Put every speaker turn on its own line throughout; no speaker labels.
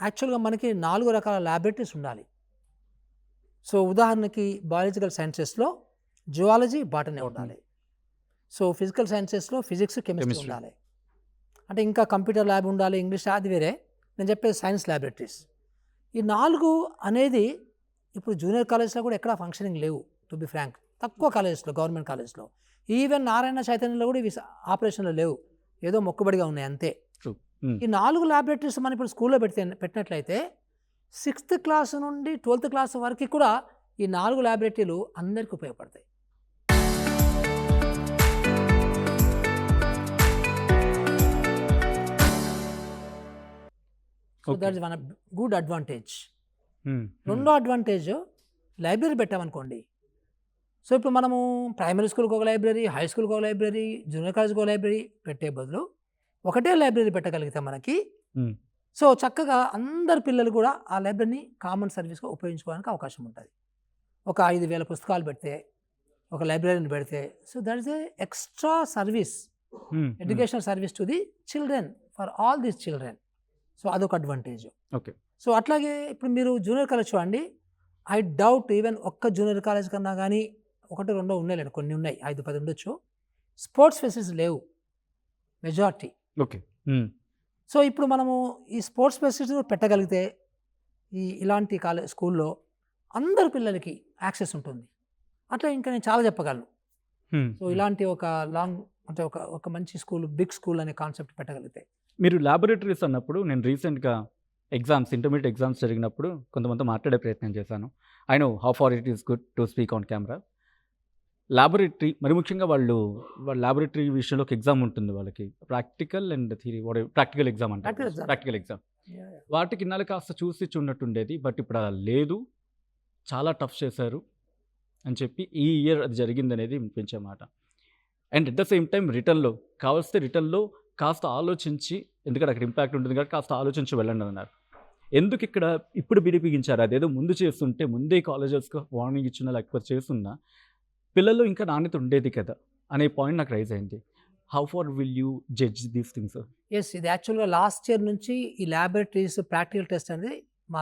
యాక్చువల్గా మనకి 4 రకాల ల్యాబొరేటరీస్ ఉండాలి. సో ఉదాహరణకి బయాలజికల్ సైన్సెస్లో జువాలజీ, బాటనీ ఉండాలి. సో ఫిజికల్ సైన్సెస్లో ఫిజిక్స్, కెమిస్ట్రీ ఉండాలి. అంటే ఇంకా కంప్యూటర్ ల్యాబ్ ఉండాలి, ఇంగ్లీష్ అది వేరే. నేను చెప్పేది సైన్స్ ల్యాబొరేటరీస్. ఈ 4 అనేది ఇప్పుడు జూనియర్ కాలేజ్లో కూడా ఎక్కడ ఫంక్షనింగ్ లేవు, టు బి ఫ్రాంక్. తక్కువ కాలేజెస్లో, గవర్నమెంట్ కాలేజ్లో, ఈవెన్ నారాయణ చైతన్యలో కూడా ఇవి ఆపరేషన్లో లేవు, ఏదో మొక్కుబడిగా ఉన్నాయి అంతే. ఈ 4 ల్యాబొరేటరీస్ మనం ఇప్పుడు స్కూల్లో పెట్టినట్లయితే 6th క్లాస్ నుండి 12th క్లాస్ వరకు కూడా ఈ 4 ల్యాబొరేటరీలు అందరికీ ఉపయోగపడతాయి. So that is one good advantage. రెండో అడ్వాంటేజ్, లైబ్రరీ పెట్టామనుకోండి. సో ఇప్పుడు మనము ప్రైమరీ స్కూల్కి ఒక లైబ్రరీ, హై స్కూల్కి ఒక లైబ్రరీ, జూనియర్ కాలేజ్కి ఒక లైబ్రరీ పెట్టే బదులు ఒకటే లైబ్రరీ పెట్టగలిగితే మనకి, సో చక్కగా అందరు పిల్లలు కూడా ఆ లైబ్రరీని కామన్ సర్వీస్గా ఉపయోగించుకోవడానికి అవకాశం ఉంటుంది. ఒక 5,000 పుస్తకాలు పెడితే, ఒక లైబ్రరీని పెడితే, so that is a extra service, educational service to the children, for all these children. So అదొక అడ్వాంటేజ్.
ఓకే.
సో అట్లాగే ఇప్పుడు మీరు జూనియర్ కాలేజ్ చూడండి, ఐ డౌట్ ఈవెన్ ఒక్క జూనియర్ కాలేజ్ కన్నా కానీ 1-2 ఉన్నాయిలేండి, కొన్ని ఉన్నాయి, 5-10 ఉండొచ్చు, స్పోర్ట్స్ ఫెసిలిటీస్ లేవు మెజారిటీ.
ఓకే.
సో ఇప్పుడు మనము ఈ స్పోర్ట్స్ ఫెసిలిటీస్ పెట్టగలిగితే ఇలాంటి స్కూల్లో అందరు పిల్లలకి యాక్సెస్ ఉంటుంది. అట్లా ఇంకా నేను చాలా చెప్పగలను. సో ఇలాంటి ఒక లాంగ్ అంటే ఒక మంచి స్కూల్, బిగ్ స్కూల్ అనే కాన్సెప్ట్ పెట్టగలిగితే.
మీరు ల్యాబొరేటరీస్ అన్నప్పుడు నేను రీసెంట్గా ఇంటర్మీడియట్ ఎగ్జామ్స్ జరిగినప్పుడు కొంతమంది మాట్లాడే ప్రయత్నం చేశాను. I know how far it is good to speak on camera. Laboratory మరి ముఖ్యంగా వాళ్ళ ల్యాబొరేటరీ విషయంలో ఒక ఎగ్జామ్ ఉంటుంది వాళ్ళకి, practical and theory, practical exam అంటారు, ప్రాక్టికల్ ఎగ్జామ్. వాటికి ఇన్నాళ్ళు కాస్త చూస్తున్నట్టుండేది, బట్ ఇప్పుడు అలా లేదు, చాలా టఫ్ చేశారు అని చెప్పి ఈ ఇయర్ అది జరిగింది అనేది వినిపించే మాట. And at the same time రిటర్న్లో కాస్త ఆలోచించి, ఎందుకంటే అక్కడ ఇంపాక్ట్ ఉంటుంది కాబట్టి కాస్త ఆలోచించి వెళ్ళండి అన్నారు. ఎందుకు ఇక్కడ ఇప్పుడు బిగించారు? అదేదో ముందు చేస్తుంటే, ముందే కాలేజెస్కి వార్నింగ్ ఇచ్చినా లేకపోతే చేస్తున్నా పిల్లల్లో ఇంకా నాణ్యత ఉండేది కదా అనే పాయింట్ నాకు రైజ్ అయింది. How far will you judge these things?
Yes, ఇది యాక్చువల్గా లాస్ట్ ఇయర్ నుంచి ఈ ల్యాబొరేటరీస్ ప్రాక్టికల్ టెస్ట్ అనేది మా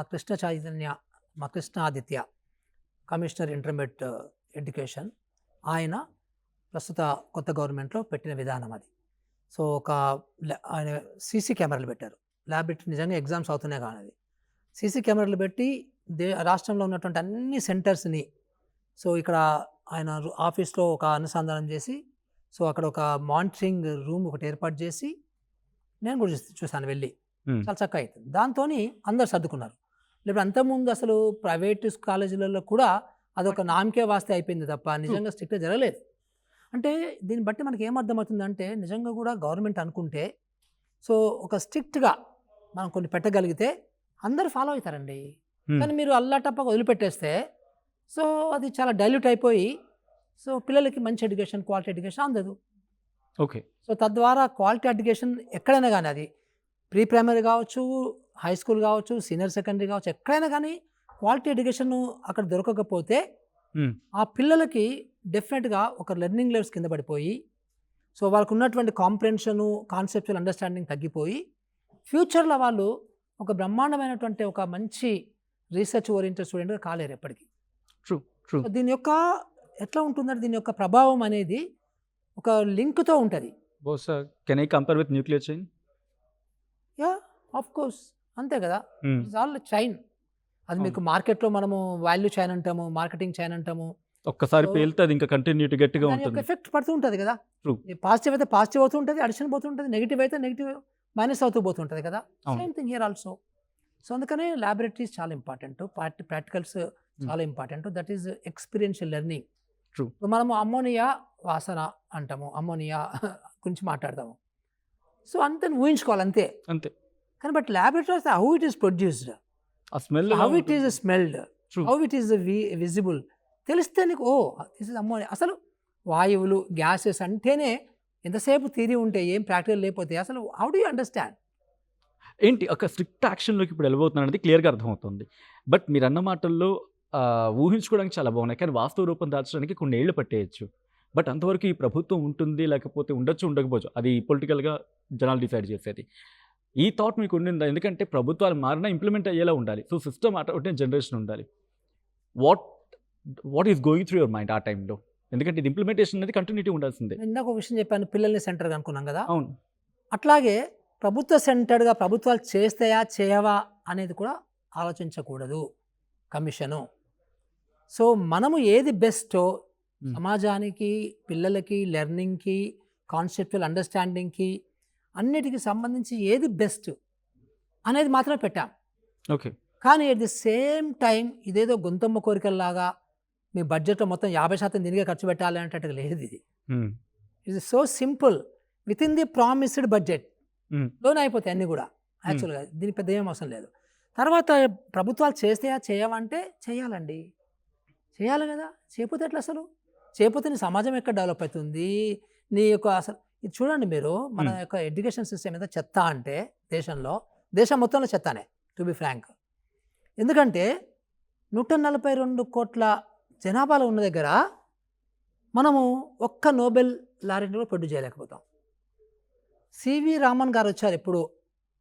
Krishna Aditya commissioner intermediate education, ఆయన ప్రస్తుత కొత్త గవర్నమెంట్లో పెట్టిన విధానం అది. సో ఆయన సీసీ కెమెరాలు పెట్టారు ల్యాబొరేటరీ. నిజంగా ఎగ్జామ్స్ అవుతున్నాయి కానీ అది సీసీ కెమెరాలు పెట్టి రాష్ట్రంలో ఉన్నటువంటి అన్ని సెంటర్స్ని, సో ఇక్కడ ఆయన ఆఫీస్లో ఒక అనుసంధానం చేసి, సో అక్కడ ఒక మానిటరింగ్ రూమ్ ఒకటి ఏర్పాటు చేసి, నేను కూడా చూసాను వెళ్ళి, చాలా చక్కగా అవుతుంది. దాంతో అందరు సర్దుకున్నారు. లేకపోతే అంతకుముందు అసలు ప్రైవేట్ కాలేజీలలో కూడా అదొక నామకే వాస్తే అయిపోయింది తప్ప నిజంగా స్ట్రిక్ట్గా జరగలేదు. అంటే దీన్ని బట్టి మనకి ఏమర్థమవుతుందంటే, నిజంగా కూడా గవర్నమెంట్ అనుకుంటే, సో ఒక స్ట్రిక్ట్గా మనం కొన్ని పెట్టగలిగితే అందరు ఫాలో అవుతారండి. కానీ మీరు అల్లాటప్పగా వదిలిపెట్టేస్తే సో అది చాలా డైల్యూట్ అయిపోయి, సో పిల్లలకి మంచి ఎడ్యుకేషన్, క్వాలిటీ ఎడ్యుకేషన్ అందదు.
ఓకే.
సో తద్వారా క్వాలిటీ ఎడ్యుకేషన్ ఎక్కడైనా కానీ, అది ప్రీ ప్రైమరీ కావచ్చు, హై స్కూల్ కావచ్చు, సీనియర్ సెకండరీ కావచ్చు, ఎక్కడైనా కానీ క్వాలిటీ ఎడ్యుకేషన్ అక్కడ దొరకకపోతే ఆ పిల్లలకి డెఫినెట్గా ఒక లెర్నింగ్ లెవెల్స్ కింద పడిపోయి, సో వాళ్ళకు ఉన్నటువంటి కాంప్రెన్షను, కాన్సెప్చువల్ అండర్స్టాండింగ్ తగ్గిపోయి, ఫ్యూచర్లో వాళ్ళు ఒక బ్రహ్మాండమైనటువంటి ఒక మంచి రీసెర్చ్ ఓరియంటెడ్ స్టూడెంట్గా కాలేరు ఎప్పటికీ.
ట్రూ.
దీని యొక్క ఎట్లా ఉంటుందంటే, దీని యొక్క ప్రభావం అనేది ఒక లింక్తో ఉంటుంది.
Can I compare with nuclear chain?
Yeah, of course, అంతే కదా. It's all chain. అది మీకు మార్కెట్లో మనము వాల్యూ చైన్ అంటాము, మార్కెటింగ్ చైన్ అంటాము.
ఒక్కసారి పేలితే అది ఇంకా కంటిన్యూటీ గట్టిగా ఉంటుంది,
ఎఫెక్ట్ పడుతూ ఉంటుంది కదా. పాజిటివ్ అయితే పాజిటివ్ అవుతూ ఉంటుంది, అడిషన్ పోతుంటుంది, నెగిటివ్ అయితే నెగిటివ్ మైనస్ అవుతూ పోతుంటుంది కదా. Same thing here also. So అందుకనే ల్యాబొరేటరీస్ చాలా ఇంపార్టెంట్, ప్రాక్టికల్స్ చాలా important. That is experiential learning.
True.
మనము అమ్మోనియా వాసన అంటాము, అమ్మోనియా గురించి మాట్లాడతాము, సో అంతే ఊహించుకోవాలి అంతే. కానీ but laboratories how it is produced, how it is smelled, how it is visible తెలిస్తే నీకు, దిస్ ఇస్ అమ్మోనియా. అసలు వాయువులు, గ్యాసెస్ అంటేనే ఎంతసేపు థియరీ ఉంటే ఏం ప్రాక్టికల్ లేకపోతే అసలు హౌ డు యూ అండర్స్టాండ్?
ఏంటి ఒక స్ట్రిక్ట్ యాక్షన్లోకి ఇప్పుడు వెళ్ళబోతున్నాడు అనేది క్లియర్గా అర్థమవుతుంది. బట్ మీరు అన్న మాటల్లో ఊహించుకోవడానికి చాలా బాగున్నాయి, కానీ వాస్తవ రూపం దాల్చడానికి కొన్ని ఏళ్ళు పట్టేయచ్చు. బట్ అంతవరకు ఈ ప్రభుత్వం ఉంటుంది, లేకపోతే ఉండొచ్చు, ఉండకపోవచ్చు, అది పొలిటికల్గా జనాలు డిసైడ్ చేసేది. ఈ థాట్ మీకు ఉండిందా? ఎందుకంటే ప్రభుత్వాలు మారినా ఇంప్లిమెంట్ అయ్యేలా ఉండాలి. సో సిస్టమ్ అటువంటి జనరేషన్ ఉండాలి. What what is going through your mind ఆ టైంలో? ఎందుకంటే ఇది ఇంప్లిమెంటేషన్ అనేది కంటిన్యూటీ ఉండాల్సిందే.
ఇందాక ఒక విషయం చెప్పాను, పిల్లల్ని సెంటర్గా అనుకున్నాం కదా.
అవును.
అట్లాగే ప్రభుత్వ సెంటర్డ్గా ప్రభుత్వాలు చేస్తాయా చేయవా అనేది కూడా ఆలోచించకూడదు కమిషను. సో మనము ఏది బెస్టో సమాజానికి, పిల్లలకి, లెర్నింగ్కి, కాన్సెప్చువల్ అండర్స్టాండింగ్కి అన్నిటికి సంబంధించి ఏది బెస్ట్ అనేది మాత్రమే పెట్టాం.
ఓకే.
కానీ ఎట్ ది సేమ్ టైం ఇదేదో గొంతమ్మ కోరికల్లాగా మీ బడ్జెట్లో మొత్తం 50% దీనికే ఖర్చు పెట్టాలి అనేటట్టుగా లేదు. ఇది it is so simple, with in the promised budget లోనే అయిపోతాయి అన్నీ కూడా. యాక్చువల్గా దీనికి పెద్ద ఏం అవసరం లేదు. తర్వాత ప్రభుత్వాలు చేస్తాయా చేయవంటే చేయాలండి, చేయాలి కదా. చేయకపోతే ఎట్లా అసలు? చేయకపోతే నీ సమాజం ఎక్కడ డెవలప్ అవుతుంది? నీ యొక్క అసలు ఇది చూడండి మీరు, మన యొక్క ఎడ్యుకేషన్ సిస్టమ్ ఎంత చెత్త అంటే దేశం మొత్తంలో చెత్తనే, టు బి ఫ్రాంక్. ఎందుకంటే 142 కోట్ల జనాభాలో ఉన్న దగ్గర మనము ఒక్క నోబెల్ లారెట్ కూడా ప్రొడ్యూస్ చేయలేకపోతాం. సివి రామన్ గారు వచ్చారు ఎప్పుడు,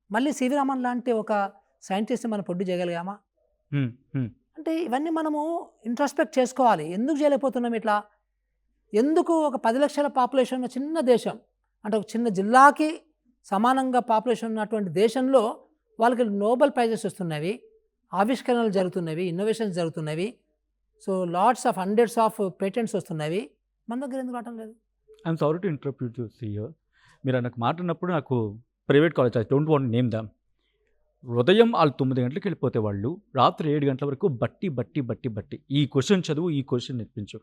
మళ్ళీ సివి రామన్ లాంటి ఒక సైంటిస్ట్ని మనం ప్రొడ్యూస్ చేయగలిగామా? అంటే ఇవన్నీ మనము ఇంట్రాస్పెక్ట్ చేసుకోవాలి. ఎందుకు చేయలేకపోతున్నాం ఇట్లా? ఎందుకు ఒక 10 లక్షల పాపులేషన్ ఉన్న చిన్న దేశం, అంటే ఒక చిన్న జిల్లాకి సమానంగా పాపులేషన్ ఉన్నటువంటి దేశంలో వాళ్ళకి నోబెల్ ప్రైజెస్ వస్తున్నవి, ఆవిష్కరణలు జరుగుతున్నవి, ఇన్నోవేషన్స్ జరుగుతున్నవి, so lots of hundreds of patents వస్తున్నవి, మన దగ్గర ఎందుకు రావటం లేదు?
I'm sorry to interrupt you here. మీరు నాకు మాట్లాడినప్పుడు నాకు private college, I don't want name them, ఉదయం వాళ్ళు 9 గంటలకు వెళ్ళిపోతే వాళ్ళు రాత్రి 7 గంటల వరకు బట్టి ఈ క్వశ్చన్ చదువు, ఈ క్వశ్చన్ నేర్పించు.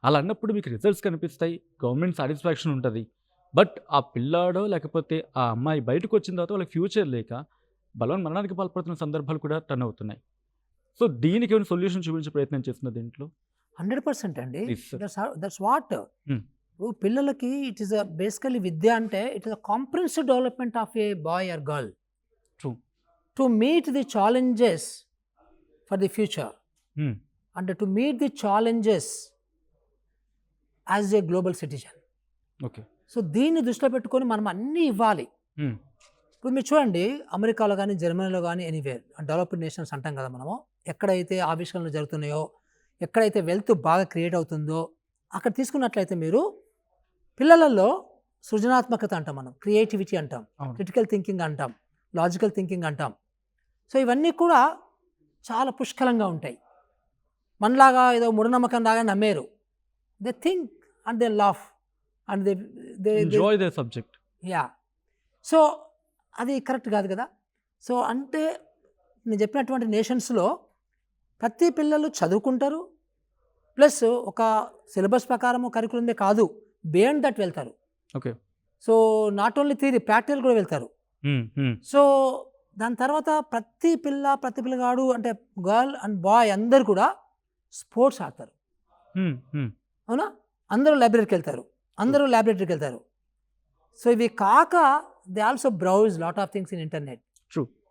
అలా అన్నప్పుడు మీకు రిజల్ట్స్ కనిపిస్తాయి, గవర్నమెంట్ సాటిస్ఫాక్షన్ ఉంటుంది. బట్ ఆ పిల్లాడో లేకపోతే ఆ అమ్మాయి బయటకు వచ్చిన తర్వాత వాళ్ళకి ఫ్యూచర్ లేక మరణానికి పాల్పడుతున్న సందర్భాలు కూడా టర్న్ అవుతున్నాయి. సో దీనికి ఏమైనా సొల్యూషన్ చూపించే ప్రయత్నం చేస్తున్న దీంట్లో
100% అండి.
Yes, sir.
That's what. పిల్లలకి ఇట్ ఈస్ బేసికలీ విద్య అంటే it is a comprehensive development of a boy or girl
True.
To meet the challenges for the future and to meet the challenges as a global citizen.
Okay.
So దీన్ని దృష్టిలో పెట్టుకొని మనం అన్నీ ఇవ్వాలి. ఇప్పుడు మీరు చూడండి, అమెరికాలో కానీ, జర్మనీలో కానీ, ఎనీవేర్ డెవలప్డ్ నేషన్స్ అంటాం కదా మనము, ఎక్కడైతే ఆవిష్కరణలు జరుగుతున్నాయో, ఎక్కడైతే వెల్త్ బాగా క్రియేట్ అవుతుందో అక్కడ తీసుకున్నట్లయితే మీరు పిల్లలలో సృజనాత్మకత అంటాం, మనం క్రియేటివిటీ అంటాం, క్రిటికల్ థింకింగ్ అంటాం, లాజికల్ థింకింగ్ అంటాం. సో ఇవన్నీ కూడా చాలా పుష్కలంగా ఉంటాయి. మనలాగా ఏదో మూఢనమ్మకం లాగా నమ్మేరు. They think and they laugh and they
enjoy the subject.
Yeah. So అది కరెక్ట్ కాదు కదా. సో అంటే నేను చెప్పినటువంటి నేషన్స్లో ప్రతి పిల్లలు చదువుకుంటారు, ప్లస్ ఒక సిలబస్ ప్రకారము కరికులందే కాదు, బియాండ్ దట్ వెళ్తారు.
Okay.
So not only theory, practical కూడా వెళ్తారు. సో దాని తర్వాత ప్రతి పిల్లగాడు అంటే గర్ల్ అండ్ బాయ్ అందరు కూడా స్పోర్ట్స్ ఆడతారు. అవునా? అందరూ లైబ్రరీకి వెళ్తారు. సో ఇవి కాక they also browse lot of things in internet.
True.